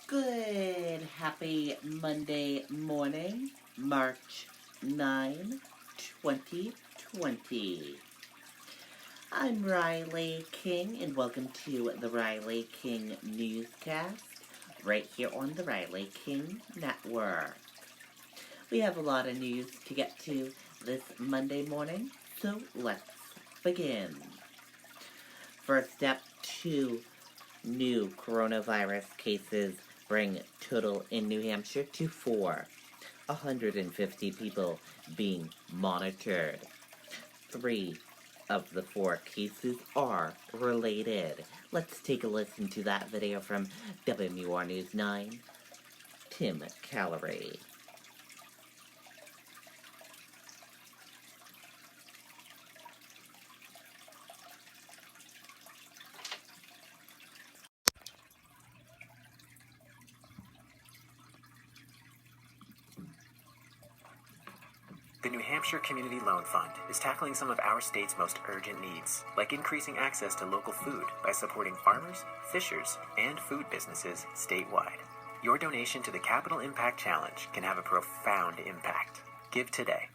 Good, happy Monday morning, March 9, 2020. I'm Riley King, and welcome to the Riley King Newscast, right here on the Riley King Network. We have a lot of news to get to this Monday morning, so let's begin. First up, 2 new coronavirus cases bring total in New Hampshire to 4. 150 people being monitored. 3 of the 4 cases are related. Let's take a listen to that video from WMUR News 9, Tim Callery. The New Hampshire Community Loan Fund is tackling some of our state's most urgent needs, like increasing access to local food by supporting farmers, fishers, and food businesses statewide. Your donation to the Capital Impact Challenge can have a profound impact. Give today.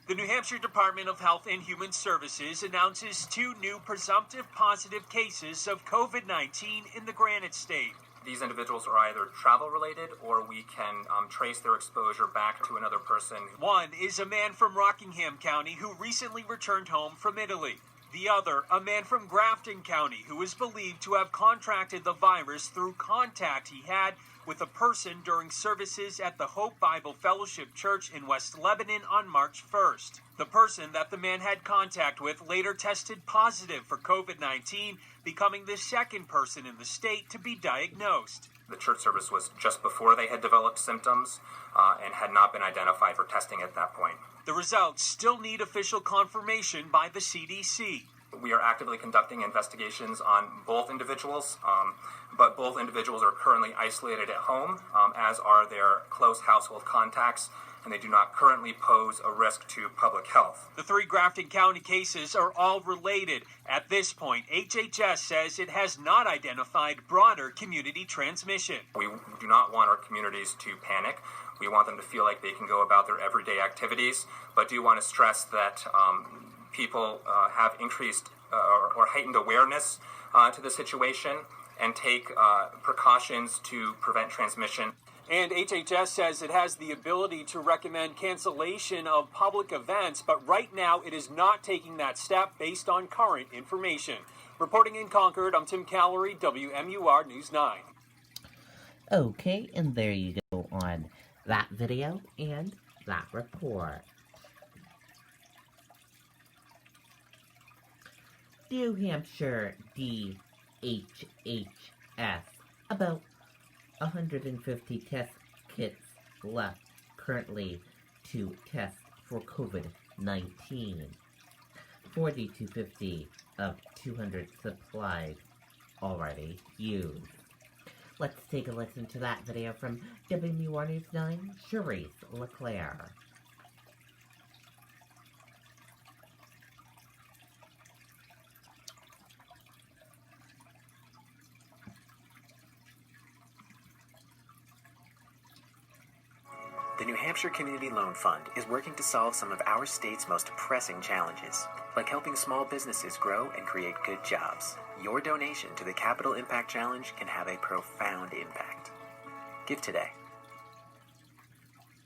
The New Hampshire Department of Health and Human Services announces 2 new presumptive positive cases of COVID-19 in the Granite State. These individuals are either travel-related or we can trace their exposure back to another person. One is a man from Rockingham County who recently returned home from Italy. The other, a man from Grafton County who is believed to have contracted the virus through contact he had with a person during services at the Hope Bible Fellowship Church in West Lebanon on March 1st. The person that the man had contact with later tested positive for COVID-19, becoming the second person in the state to be diagnosed. The church service was just before they had developed symptoms and had not been identified for testing at that point. The results still need official confirmation by the CDC. We are actively conducting investigations on both individuals, but both individuals are currently isolated at home, as are their close household contacts, and they do not currently pose a risk to public health. The 3 Grafton County cases are all related. At this point, HHS says it has not identified broader community transmission. We do not want our communities to panic. We want them to feel like they can go about their everyday activities, but do want to stress that people have increased or heightened awareness to the situation and take precautions to prevent transmission. And HHS says it has the ability to recommend cancellation of public events, but right now it is not taking that step based on current information. Reporting in Concord, I'm Tim Callery, WMUR News 9. Okay, and there you go on that video and that report. New Hampshire DHHS, about 150 test kits left currently to test for COVID-19. 40 to 50 of 200 supplies already used. Let's take a listen to that video from WMUR News 9, Cherise LeClaire. The New Hampshire Community Loan Fund is working to solve some of our state's most pressing challenges, like helping small businesses grow and create good jobs. Your donation to the Capital Impact Challenge can have a profound impact. Give today.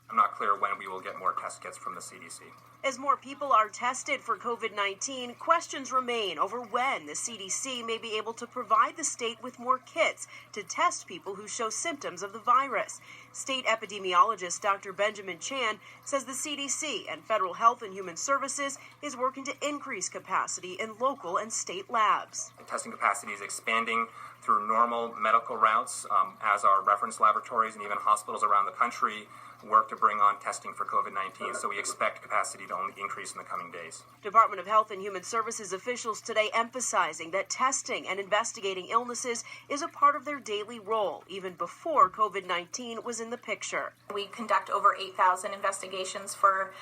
I'm not clear when we will get more test kits from the CDC. As more people are tested for COVID-19, questions remain over when the CDC may be able to provide the state with more kits to test people who show symptoms of the virus. State epidemiologist Dr. Benjamin Chan says the CDC and Federal Health and Human Services is working to increase capacity in local and state labs. Testing capacity is expanding through normal medical routes as our reference laboratories and even hospitals around the country work to bring on testing for COVID-19, so we expect capacity to only increase in the coming days. Department of Health and Human Services officials today emphasizing that testing and investigating illnesses is a part of their daily role, even before COVID-19 was in the picture. We conduct over 8,000 investigations for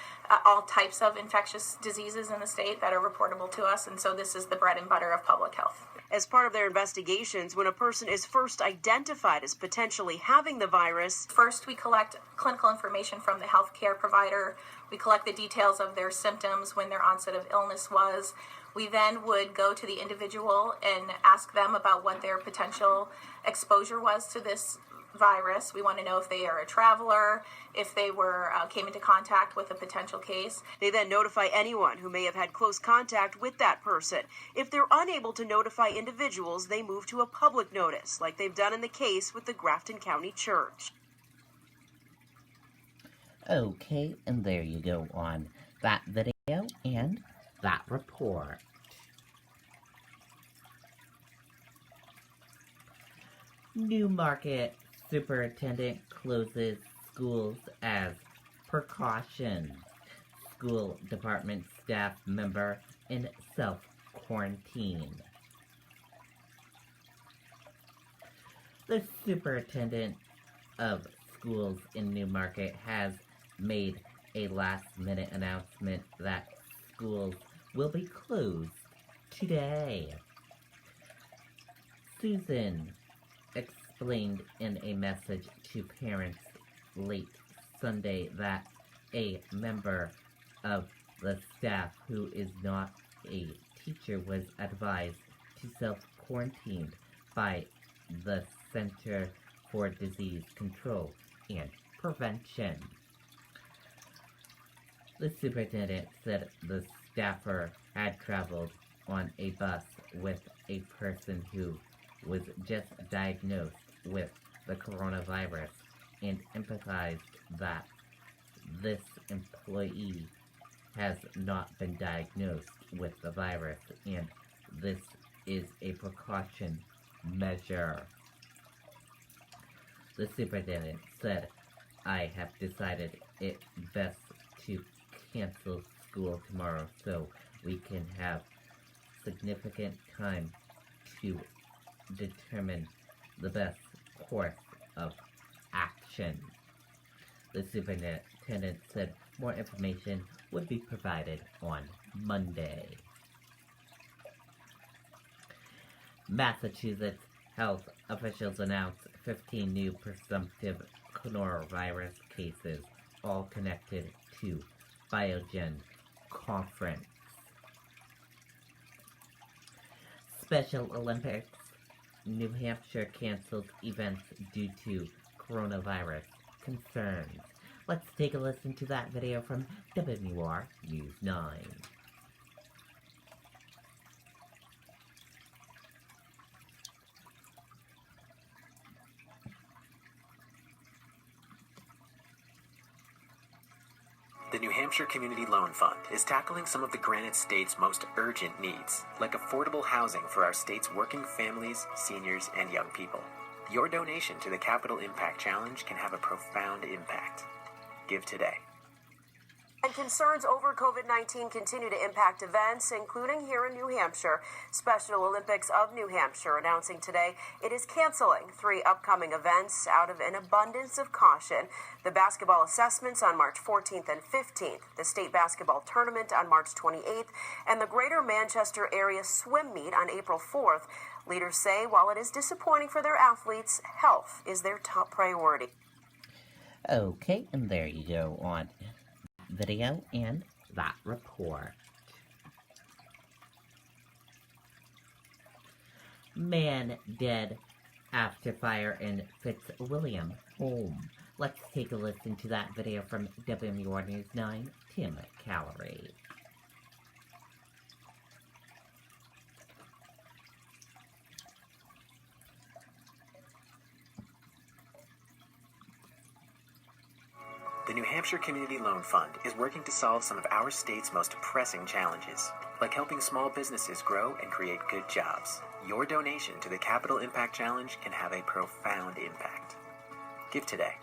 all types of infectious diseases in the state that are reportable to us, and so this is the bread and butter of public health. As part of their investigations, when a person is first identified as potentially having the virus, first we collect clinical information from the healthcare provider. We collect the details of their symptoms, when their onset of illness was. We then would go to the individual and ask them about what their potential exposure was to this virus. We want to know if they are a traveler, if they came into contact with a potential case. They then notify anyone who may have had close contact with that person. If they're unable to notify individuals, they move to a public notice, like they've done in the case with the Grafton County Church. Okay, and there you go on that video and that report. Newmarket Superintendent closes schools as precaution. School department staff member in self-quarantine. The superintendent of schools in Newmarket has made a last-minute announcement that schools will be closed today. Susan explained in a message to parents late Sunday that a member of the staff who is not a teacher was advised to self-quarantine by the Center for Disease Control and Prevention. The superintendent said the staffer had traveled on a bus with a person who was just diagnosed with the coronavirus and emphasized that this employee has not been diagnosed with the virus and this is a precaution measure. The superintendent said, "I have decided it best to cancel school tomorrow so we can have significant time to determine the best course of action." The superintendent said more information would be provided on Monday. Massachusetts health officials announced 15 new presumptive coronavirus cases, all connected to Biogen conference. Special Olympics. New Hampshire canceled events due to coronavirus concerns. Let's take a listen to that video from WR News 9. The New Hampshire Community Loan Fund is tackling some of the Granite State's most urgent needs, like affordable housing for our state's working families, seniors, and young people. Your donation to the Capital Impact Challenge can have a profound impact. Give today. And concerns over COVID-19 continue to impact events, including here in New Hampshire. Special Olympics of New Hampshire announcing today it is canceling 3 upcoming events out of an abundance of caution. The basketball assessments on March 14th and 15th, the state basketball tournament on March 28th, and the Greater Manchester Area Swim Meet on April 4th. Leaders say while it is disappointing for their athletes, health is their top priority. Okay, and there you go on video and that report. Man dead after fire in Fitzwilliam home. Let's take a listen to that video from WMUR News 9, Tim Callery. The New Hampshire Community Loan Fund is working to solve some of our state's most pressing challenges, like helping small businesses grow and create good jobs. Your donation to the Capital Impact Challenge can have a profound impact. Give today.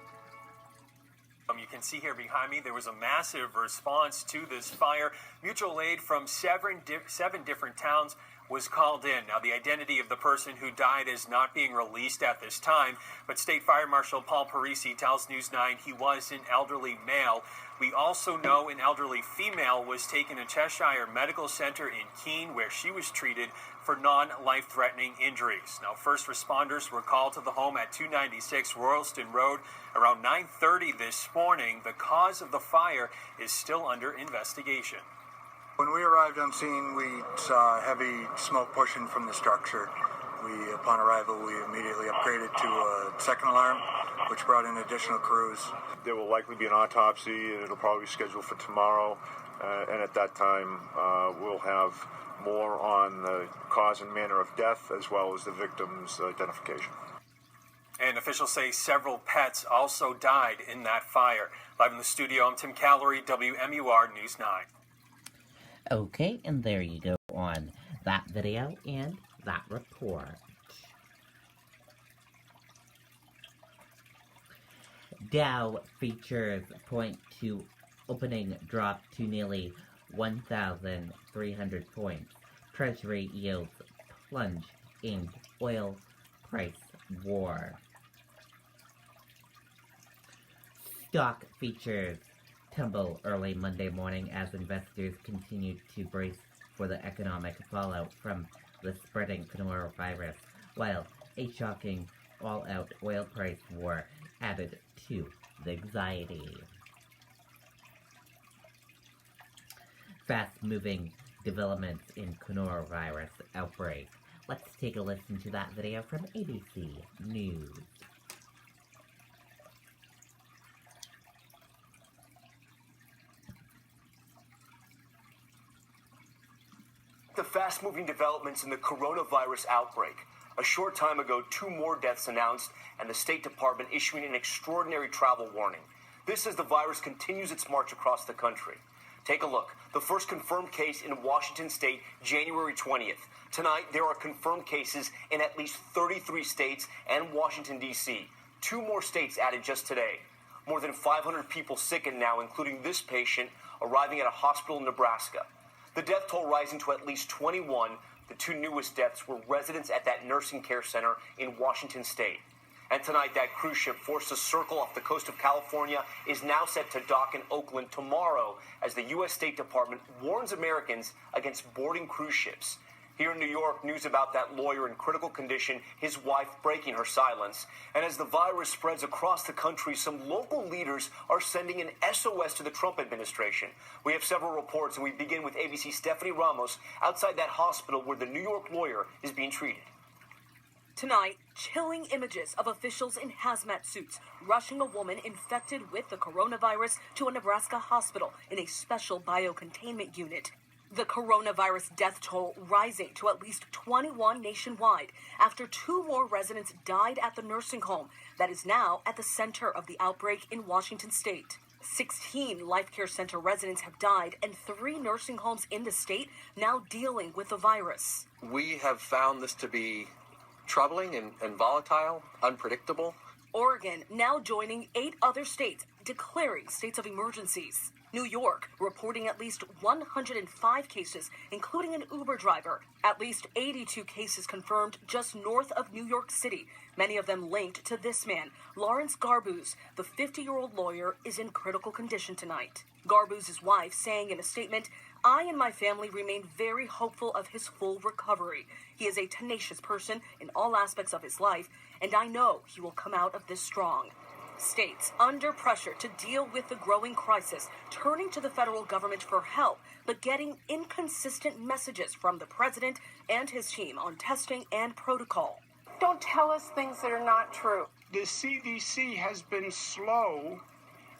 You can see here behind me, there was a massive response to this fire. Mutual aid from seven different towns was called in. Now, the identity of the person who died is not being released at this time, but State Fire Marshal Paul Parisi tells News 9 he was an elderly male. We also know an elderly female was taken to Cheshire Medical Center in Keene, where she was treated for non-life-threatening injuries. Now, first responders were called to the home at 296 Royalston Road around 9:30 this morning. The cause of the fire is still under investigation. When we arrived on scene, we saw heavy smoke pushing from the structure. Upon arrival, we immediately upgraded to a second alarm, which brought in additional crews. There will likely be an autopsy, and it'll probably be scheduled for tomorrow. And at that time, we'll have more on the cause and manner of death, as well as the victim's identification. And officials say several pets also died in that fire. Live in the studio, I'm Tim Callery, WMUR News 9. Okay, and there you go on that video and that report. Dow futures point to opening drop to nearly 1,300 points. Treasury yields plunge in oil price war. Stock features tumble early Monday morning as investors continue to brace for the economic fallout from the spreading coronavirus, while a shocking all-out oil price war added to the anxiety. Fast-moving developments in coronavirus outbreak. Let's take a listen to that video from ABC News. The fast-moving developments in the coronavirus outbreak. A short time ago, 2 more deaths announced, and the State Department issuing an extraordinary travel warning. This as the virus continues its march across the country. Take a look. The first confirmed case in Washington State, January 20th. Tonight, there are confirmed cases in at least 33 states and Washington, D.C. 2 more states added just today. More than 500 people sickened now, including this patient arriving at a hospital in Nebraska. The death toll rising to at least 21. The 2 newest deaths were residents at that nursing care center in Washington State. And tonight, that cruise ship forced to circle off the coast of California is now set to dock in Oakland tomorrow as the U.S. State Department warns Americans against boarding cruise ships. Here in New York, news about that lawyer in critical condition, his wife breaking her silence. And as the virus spreads across the country, some local leaders are sending an SOS to the Trump administration. We have several reports, and we begin with ABC's Stephanie Ramos outside that hospital where the New York lawyer is being treated. Tonight, chilling images of officials in hazmat suits rushing a woman infected with the coronavirus to a Nebraska hospital in a special biocontainment unit. The coronavirus death toll rising to at least 21 nationwide after 2 more residents died at the nursing home that is now at the center of the outbreak in Washington State. 16 Life Care Center residents have died, and 3 nursing homes in the state now dealing with the virus. We have found this to be troubling and volatile, unpredictable. Oregon now joining 8 other states declaring states of emergencies. New York reporting at least 105 cases, including an Uber driver. At least 82 cases confirmed just north of New York City, many of them linked to this man. Lawrence Garbuz, the 50-year-old lawyer, is in critical condition tonight. Garbuz's wife saying in a statement, "I and my family remain very hopeful of his full recovery. He is a tenacious person in all aspects of his life, and I know he will come out of this strong." States under pressure to deal with the growing crisis, turning to the federal government for help, but getting inconsistent messages from the president and his team on testing and protocol. Don't tell us things that are not true. The CDC has been slow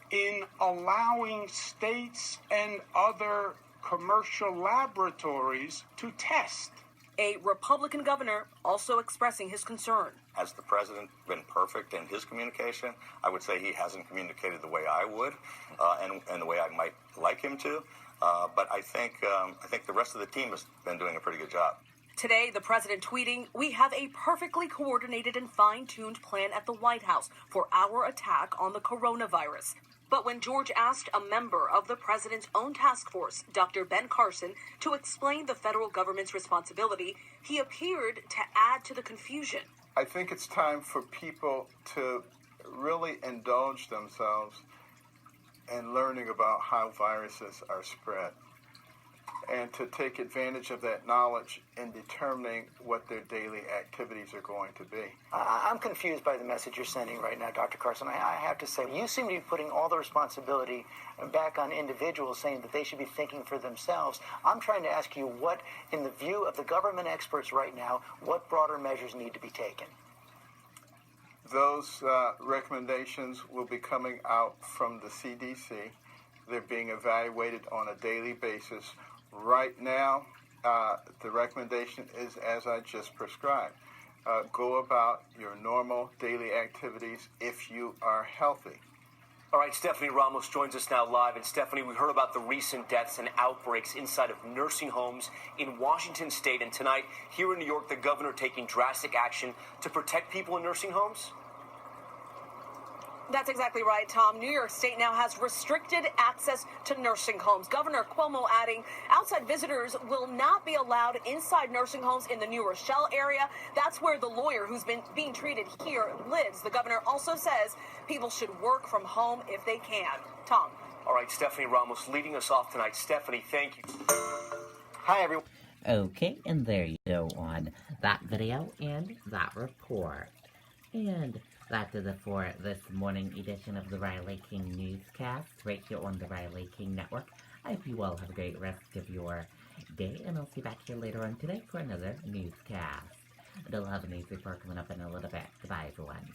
in allowing states and other commercial laboratories to test. A Republican governor also expressing his concern. Has the president been perfect in his communication? I would say he hasn't communicated the way I would, and the way I might like him to. But I think the rest of the team has been doing a pretty good job. Today, the president tweeting, "We have a perfectly coordinated and fine-tuned plan at the White House for our attack on the coronavirus." But when George asked a member of the president's own task force, Dr. Ben Carson, to explain the federal government's responsibility, he appeared to add to the confusion. I think it's time for people to really indulge themselves in learning about how viruses are spread, and to take advantage of that knowledge in determining what their daily activities are going to be. I'm confused by the message you're sending right now, Dr. Carson. I have to say, you seem to be putting all the responsibility back on individuals, saying that they should be thinking for themselves. I'm trying to ask you what, in the view of the government experts right now, what broader measures need to be taken? Those recommendations will be coming out from the CDC. They're being evaluated on a daily basis. Right now, the recommendation is as I just prescribed. Go about your normal daily activities if you are healthy. All right, Stephanie Ramos joins us now live. And Stephanie, we heard about the recent deaths and outbreaks inside of nursing homes in Washington state. And tonight, here in New York, the governor taking drastic action to protect people in nursing homes. That's exactly right, Tom. New York State now has restricted access to nursing homes. Governor Cuomo adding outside visitors will not be allowed inside nursing homes in the New Rochelle area. That's where the lawyer who's been being treated here lives. The governor also says people should work from home if they can. Tom. All right, Stephanie Ramos leading us off tonight. Stephanie, thank you. Hi, everyone. Okay, and there you go on that video and that report. And that does it for this morning edition of the Riley King Newscast, right here on the Riley King Network. I hope you all have a great rest of your day, and I'll see you back here later on today for another newscast. And I'll have a news report coming up in a little bit. Goodbye, everyone.